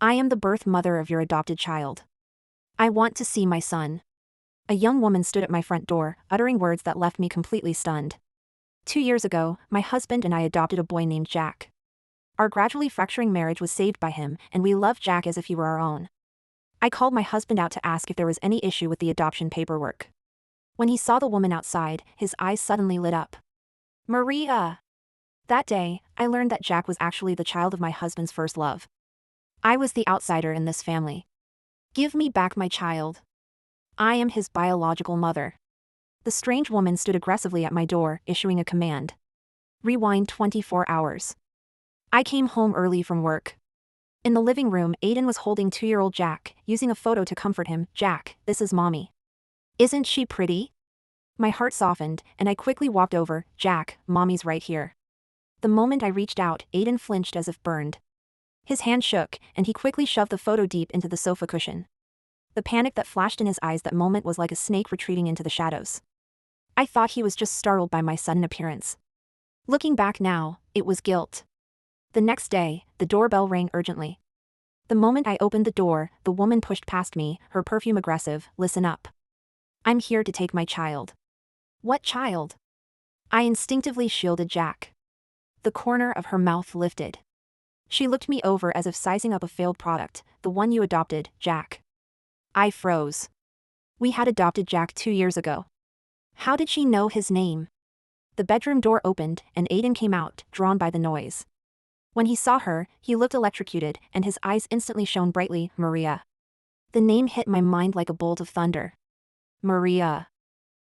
I am the birth mother of your adopted child. I want to see my son. A young woman stood at my front door, uttering words that left me completely stunned. 2 years ago, my husband and I adopted a boy named Jack. Our gradually fracturing marriage was saved by him, and we loved Jack as if he were our own. I called my husband out to ask if there was any issue with the adoption paperwork. When he saw the woman outside, his eyes suddenly lit up. Maria! That day, I learned that Jack was actually the child of my husband's first love. I was the outsider in this family. Give me back my child. I am his biological mother. The strange woman stood aggressively at my door, issuing a command. Rewind 24 hours. I came home early from work. In the living room, Aiden was holding 2-year-old Jack, using a photo to comfort him. Jack, this is mommy. Isn't she pretty? My heart softened, and I quickly walked over. Jack, mommy's right here. The moment I reached out, Aiden flinched as if burned. His hand shook, and he quickly shoved the photo deep into the sofa cushion. The panic that flashed in his eyes that moment was like a snake retreating into the shadows. I thought he was just startled by my sudden appearance. Looking back now, it was guilt. The next day, the doorbell rang urgently. The moment I opened the door, the woman pushed past me, her perfume aggressive. Listen up. I'm here to take my child. What child? I instinctively shielded Jack. The corner of her mouth lifted. She looked me over as if sizing up a failed product. The one you adopted, Jack. I froze. We had adopted Jack 2 years ago. How did she know his name? The bedroom door opened, and Aiden came out, drawn by the noise. When he saw her, he looked electrocuted, and his eyes instantly shone brightly. Maria. The name hit my mind like a bolt of thunder. Maria.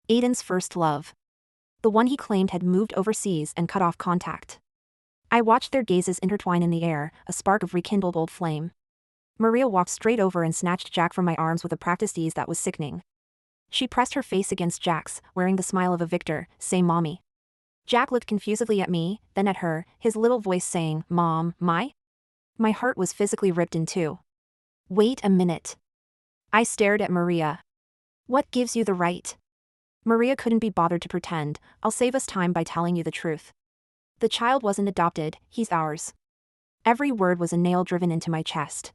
Aiden's first love. The one he claimed had moved overseas and cut off contact. I watched their gazes intertwine in the air, a spark of rekindled old flame. Maria walked straight over and snatched Jack from my arms with a practiced ease that was sickening. She pressed her face against Jack's, wearing the smile of a victor. Say mommy. Jack looked confusedly at me, then at her, his little voice saying, Mom, My heart was physically ripped in two. Wait a minute. I stared at Maria. What gives you the right? Maria couldn't be bothered to pretend. I'll save us time by telling you the truth. The child wasn't adopted, he's ours. Every word was a nail driven into my chest.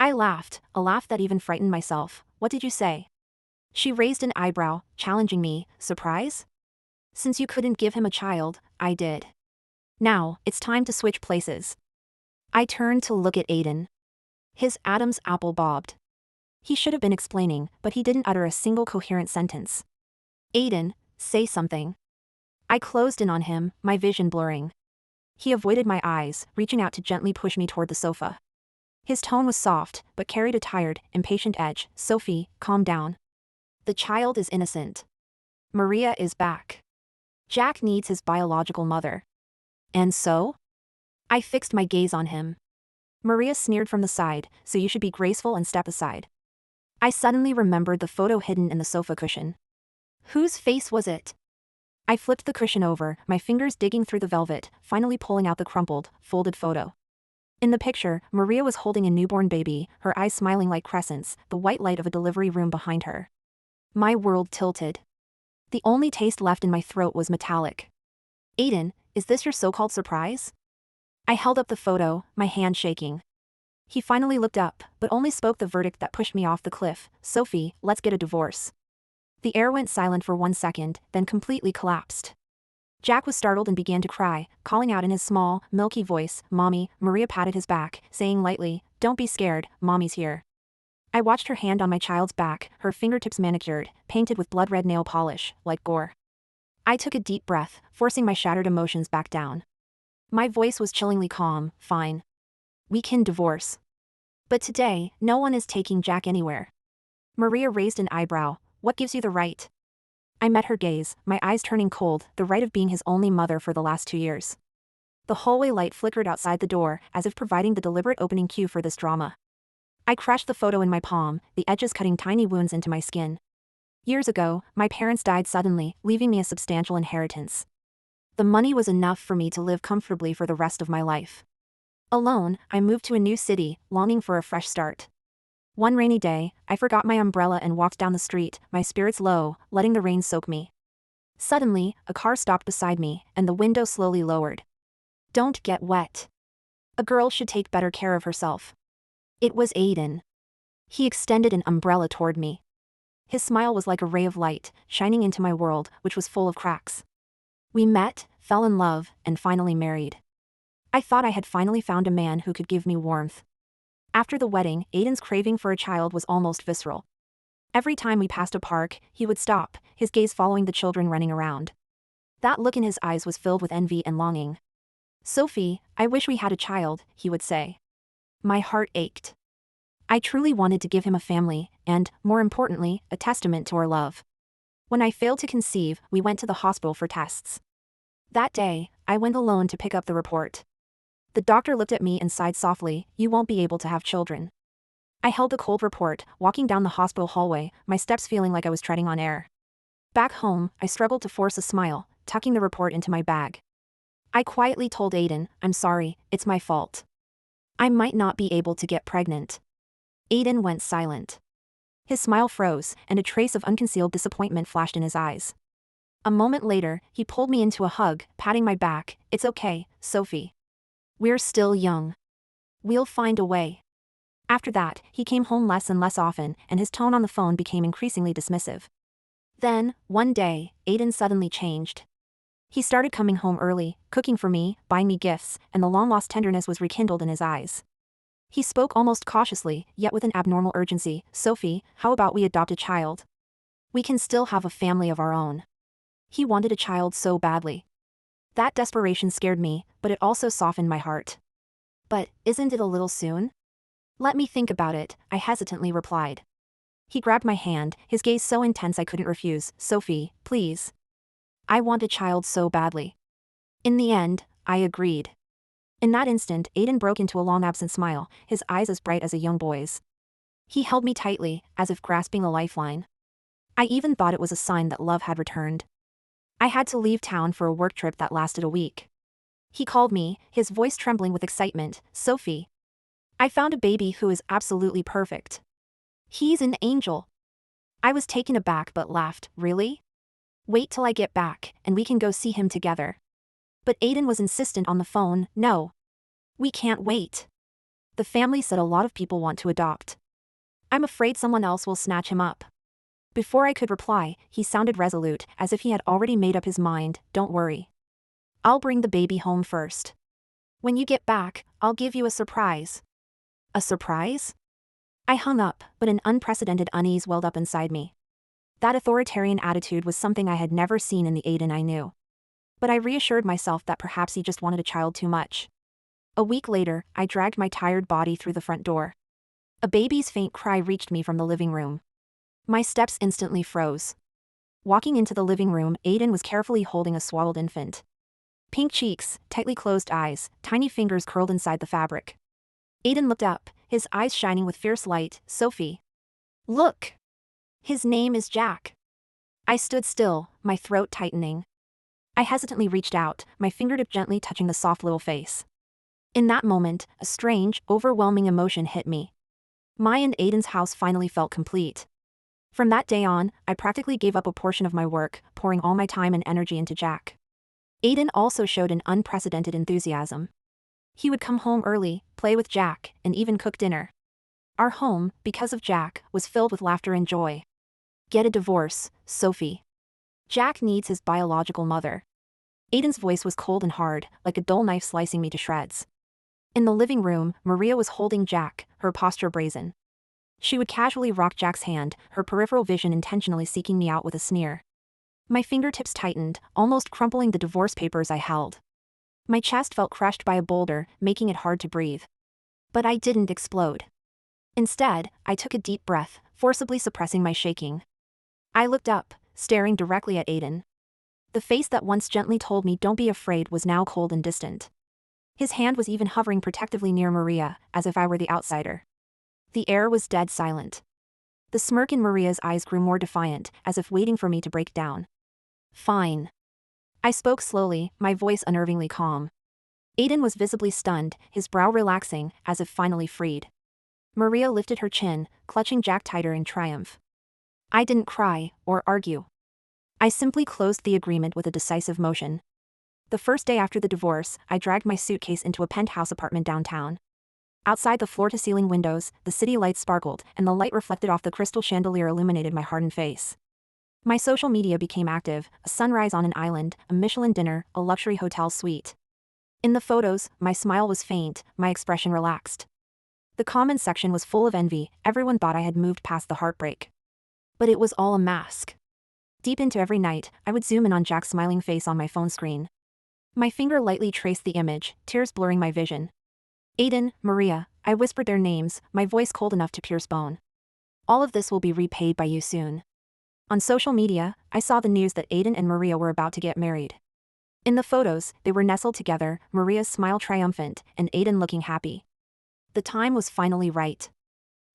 I laughed, a laugh that even frightened myself. What did you say? She raised an eyebrow, challenging me. Surprise? Since you couldn't give him a child, I did. Now, it's time to switch places. I turned to look at Aiden. His Adam's apple bobbed. He should have been explaining, but he didn't utter a single coherent sentence. Aiden, say something. I closed in on him, my vision blurring. He avoided my eyes, reaching out to gently push me toward the sofa. His tone was soft, but carried a tired, impatient edge. Sophie, calm down. The child is innocent. Maria is back. Jack needs his biological mother. And so? I fixed my gaze on him. Maria sneered from the side, so you should be graceful and step aside. I suddenly remembered the photo hidden in the sofa cushion. Whose face was it? I flipped the cushion over, my fingers digging through the velvet, finally pulling out the crumpled, folded photo. In the picture, Maria was holding a newborn baby, her eyes smiling like crescents, the white light of a delivery room behind her. My world tilted. The only taste left in my throat was metallic. Aiden, is this your so-called surprise? I held up the photo, my hand shaking. He finally looked up, but only spoke the verdict that pushed me off the cliff. Sophie, let's get a divorce. The air went silent for 1 second, then completely collapsed. Jack was startled and began to cry, calling out in his small, milky voice, Mommy. Maria patted his back, saying lightly, Don't be scared, Mommy's here. I watched her hand on my child's back, her fingertips manicured, painted with blood-red nail polish, like gore. I took a deep breath, forcing my shattered emotions back down. My voice was chillingly calm. Fine. We can divorce. But today, no one is taking Jack anywhere. Maria raised an eyebrow. What gives you the right? I met her gaze, my eyes turning cold. The right of being his only mother for the last 2 years. The hallway light flickered outside the door, as if providing the deliberate opening cue for this drama. I crushed the photo in my palm, the edges cutting tiny wounds into my skin. Years ago, my parents died suddenly, leaving me a substantial inheritance. The money was enough for me to live comfortably for the rest of my life. Alone, I moved to a new city, longing for a fresh start. One rainy day, I forgot my umbrella and walked down the street, my spirits low, letting the rain soak me. Suddenly, a car stopped beside me, and the window slowly lowered. Don't get wet. A girl should take better care of herself. It was Aiden. He extended an umbrella toward me. His smile was like a ray of light, shining into my world, which was full of cracks. We met, fell in love, and finally married. I thought I had finally found a man who could give me warmth. After the wedding, Aiden's craving for a child was almost visceral. Every time we passed a park, he would stop, his gaze following the children running around. That look in his eyes was filled with envy and longing. "Sophie, I wish we had a child," he would say. My heart ached. I truly wanted to give him a family, and, more importantly, a testament to our love. When I failed to conceive, we went to the hospital for tests. That day, I went alone to pick up the report. The doctor looked at me and sighed softly, "You won't be able to have children." I held the cold report, walking down the hospital hallway, my steps feeling like I was treading on air. Back home, I struggled to force a smile, tucking the report into my bag. I quietly told Aiden, "I'm sorry, it's my fault. I might not be able to get pregnant." Aiden went silent. His smile froze, and a trace of unconcealed disappointment flashed in his eyes. A moment later, he pulled me into a hug, patting my back. "It's okay, Sophie. We're still young. We'll find a way." After that, he came home less and less often, and his tone on the phone became increasingly dismissive. Then, one day, Aiden suddenly changed. He started coming home early, cooking for me, buying me gifts, and the long-lost tenderness was rekindled in his eyes. He spoke almost cautiously, yet with an abnormal urgency. "Sophie, how about we adopt a child? We can still have a family of our own." He wanted a child so badly. That desperation scared me, but it also softened my heart. "But, isn't it a little soon?" "Let me think about it," I hesitantly replied. He grabbed my hand, his gaze so intense I couldn't refuse. "Sophie, please. I want a child so badly." In the end, I agreed. In that instant, Aiden broke into a long-absent smile, his eyes as bright as a young boy's. He held me tightly, as if grasping a lifeline. I even thought it was a sign that love had returned. I had to leave town for a work trip that lasted a week. He called me, his voice trembling with excitement. "Sophie, I found a baby who is absolutely perfect. He's an angel." I was taken aback but laughed. "Really? Wait till I get back, and we can go see him together." But Aiden was insistent on the phone. "No. We can't wait. The family said a lot of people want to adopt. I'm afraid someone else will snatch him up." Before I could reply, he sounded resolute, as if he had already made up his mind. "Don't worry. I'll bring the baby home first. When you get back, I'll give you a surprise." "A surprise?" I hung up, but an unprecedented unease welled up inside me. That authoritarian attitude was something I had never seen in the Aiden I knew. But I reassured myself that perhaps he just wanted a child too much. A week later, I dragged my tired body through the front door. A baby's faint cry reached me from the living room. My steps instantly froze. Walking into the living room, Aiden was carefully holding a swaddled infant. Pink cheeks, tightly closed eyes, tiny fingers curled inside the fabric. Aiden looked up, his eyes shining with fierce light. "Sophie. Look. His name is Jack." I stood still, my throat tightening. I hesitantly reached out, my fingertip gently touching the soft little face. In that moment, a strange, overwhelming emotion hit me. My and Aiden's house finally felt complete. From that day on, I practically gave up a portion of my work, pouring all my time and energy into Jack. Aiden also showed an unprecedented enthusiasm. He would come home early, play with Jack, and even cook dinner. Our home, because of Jack, was filled with laughter and joy. "Get a divorce, Sophie. Jack needs his biological mother." Aiden's voice was cold and hard, like a dull knife slicing me to shreds. In the living room, Maria was holding Jack, her posture brazen. She would casually rock Jack's hand, her peripheral vision intentionally seeking me out with a sneer. My fingertips tightened, almost crumpling the divorce papers I held. My chest felt crushed by a boulder, making it hard to breathe. But I didn't explode. Instead, I took a deep breath, forcibly suppressing my shaking. I looked up, staring directly at Aiden. The face that once gently told me don't be afraid was now cold and distant. His hand was even hovering protectively near Maria, as if I were the outsider. The air was dead silent. The smirk in Maria's eyes grew more defiant, as if waiting for me to break down. "Fine." I spoke slowly, my voice unnervingly calm. Aiden was visibly stunned, his brow relaxing, as if finally freed. Maria lifted her chin, clutching Jack tighter in triumph. I didn't cry, or argue. I simply closed the agreement with a decisive motion. The first day after the divorce, I dragged my suitcase into a penthouse apartment downtown. Outside the floor-to-ceiling windows, the city lights sparkled, and the light reflected off the crystal chandelier illuminated my hardened face. My social media became active: a sunrise on an island, a Michelin dinner, a luxury hotel suite. In the photos, my smile was faint, my expression relaxed. The comment section was full of envy. Everyone thought I had moved past the heartbreak. But it was all a mask. Deep into every night, I would zoom in on Jack's smiling face on my phone screen. My finger lightly traced the image, tears blurring my vision. Aiden, Maria, I whispered their names, my voice cold enough to pierce bone. All of this will be repaid by you soon. On social media, I saw the news that Aiden and Maria were about to get married. In the photos, they were nestled together, Maria's smile triumphant, and Aiden looking happy. The time was finally right.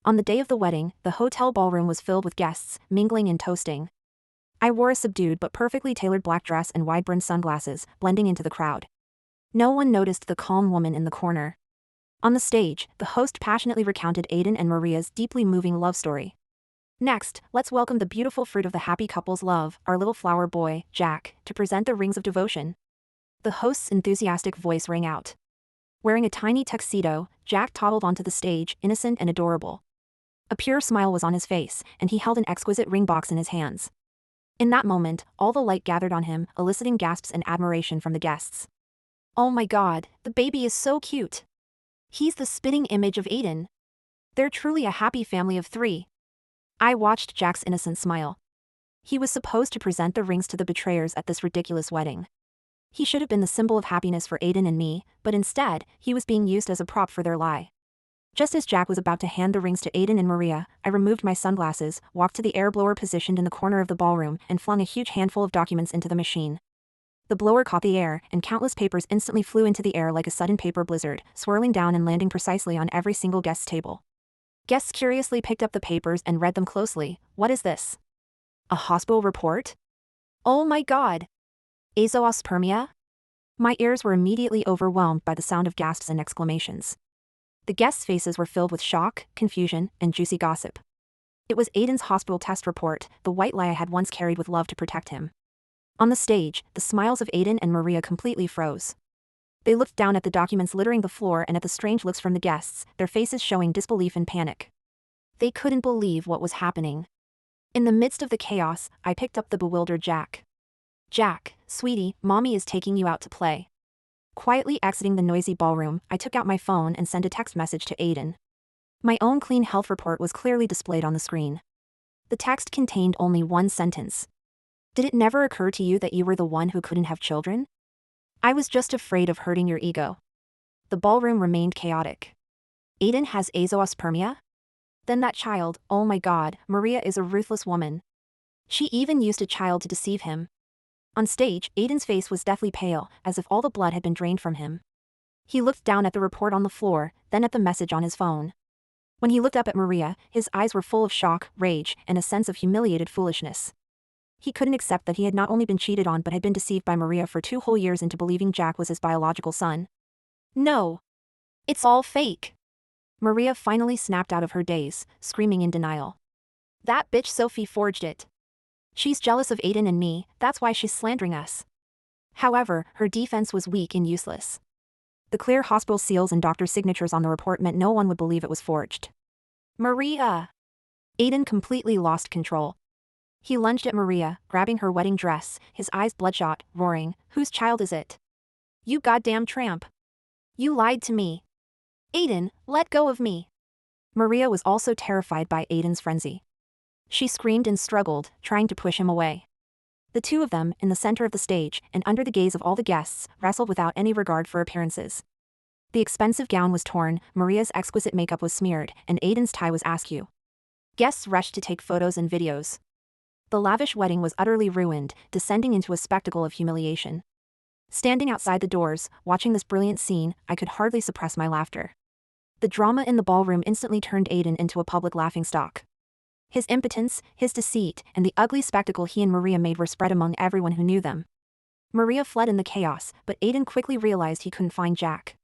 On the day of the wedding, the hotel ballroom was filled with guests, mingling and toasting. I wore a subdued but perfectly tailored black dress and wide-brimmed sunglasses, blending into the crowd. No one noticed the calm woman in the corner. On the stage, the host passionately recounted Aiden and Maria's deeply moving love story. Next, let's welcome the beautiful fruit of the happy couple's love, our little flower boy, Jack, to present the rings of devotion. The host's enthusiastic voice rang out. Wearing a tiny tuxedo, Jack toddled onto the stage, innocent and adorable. A pure smile was on his face, and he held an exquisite ring box in his hands. In that moment, all the light gathered on him, eliciting gasps and admiration from the guests. Oh my God, the baby is so cute. He's the spitting image of Aiden. They're truly a happy family of three. I watched Jack's innocent smile. He was supposed to present the rings to the betrayers at this ridiculous wedding. He should have been the symbol of happiness for Aiden and me, but instead, he was being used as a prop for their lie. Just as Jack was about to hand the rings to Aiden and Maria, I removed my sunglasses, walked to the air blower positioned in the corner of the ballroom, and flung a huge handful of documents into the machine. The blower caught the air, and countless papers instantly flew into the air like a sudden paper blizzard, swirling down and landing precisely on every single guest's table. Guests curiously picked up the papers and read them closely. What is this? A hospital report? Oh my God! Azoospermia? My ears were immediately overwhelmed by the sound of gasps and exclamations. The guests' faces were filled with shock, confusion, and juicy gossip. It was Aiden's hospital test report, the white lie I had once carried with love to protect him. On the stage, the smiles of Aiden and Maria completely froze. They looked down at the documents littering the floor and at the strange looks from the guests, their faces showing disbelief and panic. They couldn't believe what was happening. In the midst of the chaos, I picked up the bewildered Jack. Jack, sweetie, mommy is taking you out to play. Quietly exiting the noisy ballroom, I took out my phone and sent a text message to Aiden. My own clean health report was clearly displayed on the screen. The text contained only one sentence. Did it never occur to you that you were the one who couldn't have children? I was just afraid of hurting your ego. The ballroom remained chaotic. Aiden has azoospermia? Then that child, oh my God, Maria is a ruthless woman. She even used a child to deceive him. On stage, Aiden's face was deathly pale, as if all the blood had been drained from him. He looked down at the report on the floor, then at the message on his phone. When he looked up at Maria, his eyes were full of shock, rage, and a sense of humiliated foolishness. He couldn't accept that he had not only been cheated on but had been deceived by Maria for 2 whole years into believing Jack was his biological son. No. It's all fake. Maria finally snapped out of her daze, screaming in denial. That bitch Sophie forged it. She's jealous of Aiden and me, that's why she's slandering us. However, her defense was weak and useless. The clear hospital seals and doctor signatures on the report meant no one would believe it was forged. Maria! Aiden completely lost control. He lunged at Maria, grabbing her wedding dress, his eyes bloodshot, roaring, "Whose child is it? You goddamn tramp! You lied to me! Aiden, let go of me!" Maria was also terrified by Aiden's frenzy. She screamed and struggled, trying to push him away. The two of them, in the center of the stage, and under the gaze of all the guests, wrestled without any regard for appearances. The expensive gown was torn, Maria's exquisite makeup was smeared, and Aiden's tie was askew. Guests rushed to take photos and videos. The lavish wedding was utterly ruined, descending into a spectacle of humiliation. Standing outside the doors, watching this brilliant scene, I could hardly suppress my laughter. The drama in the ballroom instantly turned Aiden into a public laughingstock. His impotence, his deceit, and the ugly spectacle he and Maria made were spread among everyone who knew them. Maria fled in the chaos, but Aiden quickly realized he couldn't find Jack.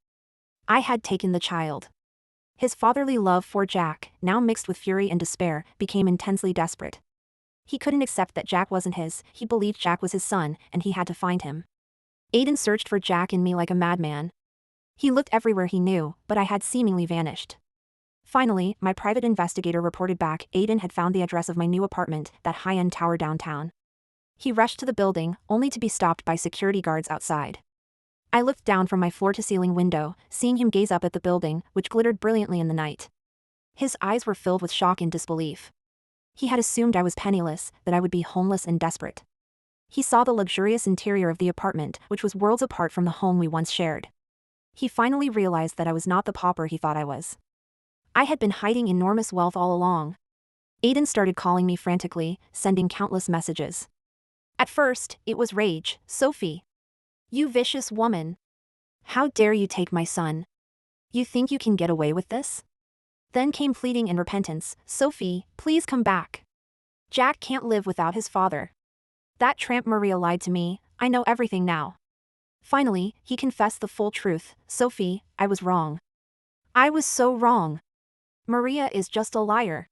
I had taken the child. His fatherly love for Jack, now mixed with fury and despair, became intensely desperate. He couldn't accept that Jack wasn't his, he believed Jack was his son, and he had to find him. Aiden searched for Jack in me like a madman. He looked everywhere he knew, but I had seemingly vanished. Finally, my private investigator reported back Aiden had found the address of my new apartment, that high-end tower downtown. He rushed to the building, only to be stopped by security guards outside. I looked down from my floor-to-ceiling window, seeing him gaze up at the building, which glittered brilliantly in the night. His eyes were filled with shock and disbelief. He had assumed I was penniless, that I would be homeless and desperate. He saw the luxurious interior of the apartment, which was worlds apart from the home we once shared. He finally realized that I was not the pauper he thought I was. I had been hiding enormous wealth all along. Aiden started calling me frantically, sending countless messages. At first, it was rage. Sophie. You vicious woman. How dare you take my son? You think you can get away with this? Then came pleading and repentance. Sophie, please come back. Jack can't live without his father. That tramp Maria lied to me. I know everything now. Finally, he confessed the full truth. Sophie, I was wrong. I was so wrong. Maria is just a liar.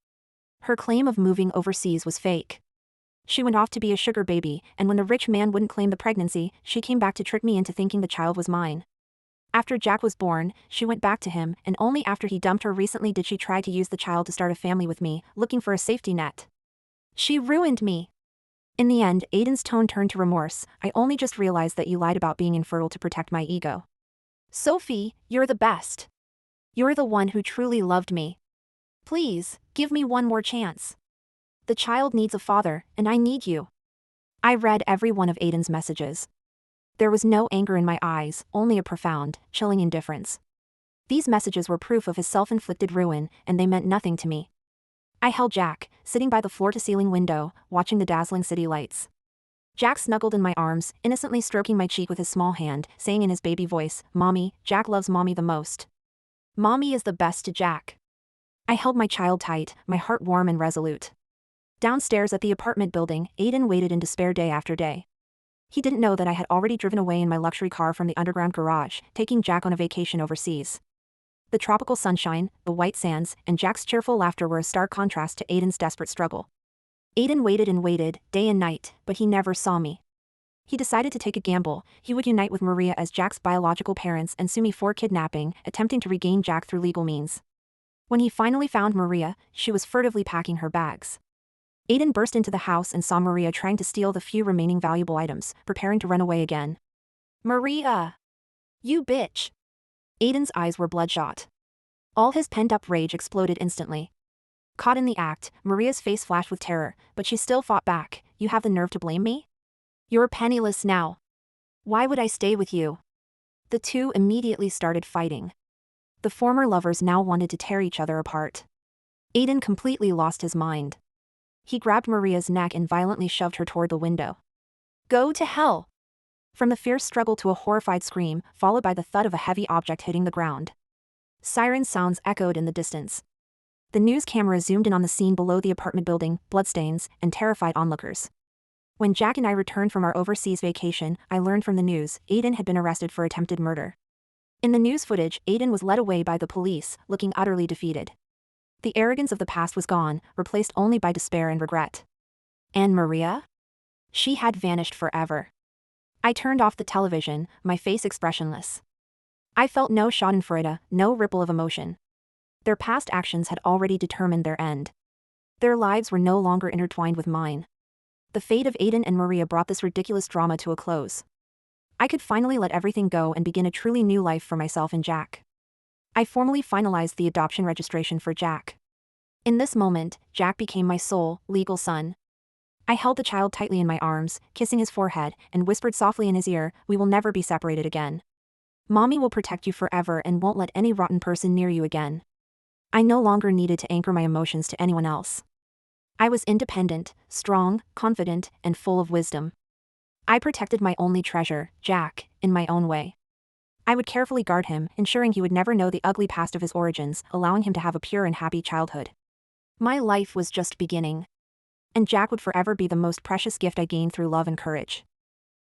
Her claim of moving overseas was fake. She went off to be a sugar baby, and when the rich man wouldn't claim the pregnancy, she came back to trick me into thinking the child was mine. After Jack was born, she went back to him, and only after he dumped her recently did she try to use the child to start a family with me, looking for a safety net. She ruined me. In the end, Aiden's tone turned to remorse. I only just realized that you lied about being infertile to protect my ego. Sophie, you're the best. You're the one who truly loved me. Please, give me one more chance. The child needs a father, and I need you. I read every one of Aiden's messages. There was no anger in my eyes, only a profound, chilling indifference. These messages were proof of his self-inflicted ruin, and they meant nothing to me. I held Jack, sitting by the floor-to-ceiling window, watching the dazzling city lights. Jack snuggled in my arms, innocently stroking my cheek with his small hand, saying in his baby voice, Mommy, Jack loves Mommy the most. Mommy is the best to Jack. I held my child tight, my heart warm and resolute. Downstairs at the apartment building, Aiden waited in despair day after day. He didn't know that I had already driven away in my luxury car from the underground garage, taking Jack on a vacation overseas. The tropical sunshine, the white sands, and Jack's cheerful laughter were a stark contrast to Aiden's desperate struggle. Aiden waited and waited, day and night, but he never saw me. He decided to take a gamble. He would unite with Maria as Jack's biological parents and sue me for kidnapping, attempting to regain Jack through legal means. When he finally found Maria, she was furtively packing her bags. Aiden burst into the house and saw Maria trying to steal the few remaining valuable items, preparing to run away again. Maria! You bitch! Aiden's eyes were bloodshot. All his pent-up rage exploded instantly. Caught in the act, Maria's face flashed with terror, but she still fought back. You have the nerve to blame me? You're penniless now. Why would I stay with you? The two immediately started fighting. The former lovers now wanted to tear each other apart. Aiden completely lost his mind. He grabbed Maria's neck and violently shoved her toward the window. Go to hell! From the fierce struggle to a horrified scream, followed by the thud of a heavy object hitting the ground. Siren sounds echoed in the distance. The news camera zoomed in on the scene below the apartment building, bloodstains, and terrified onlookers. When Jack and I returned from our overseas vacation, I learned from the news, Aiden had been arrested for attempted murder. In the news footage, Aiden was led away by the police, looking utterly defeated. The arrogance of the past was gone, replaced only by despair and regret. And Maria? She had vanished forever. I turned off the television, my face expressionless. I felt no schadenfreude, no ripple of emotion. Their past actions had already determined their end. Their lives were no longer intertwined with mine. The fate of Aiden and Maria brought this ridiculous drama to a close. I could finally let everything go and begin a truly new life for myself and Jack. I formally finalized the adoption registration for Jack. In this moment, Jack became my sole, legal son. I held the child tightly in my arms, kissing his forehead, and whispered softly in his ear, we will never be separated again. Mommy will protect you forever and won't let any rotten person near you again. I no longer needed to anchor my emotions to anyone else. I was independent, strong, confident, and full of wisdom. I protected my only treasure, Jack, in my own way. I would carefully guard him, ensuring he would never know the ugly past of his origins, allowing him to have a pure and happy childhood. My life was just beginning. And Jack would forever be the most precious gift I gained through love and courage.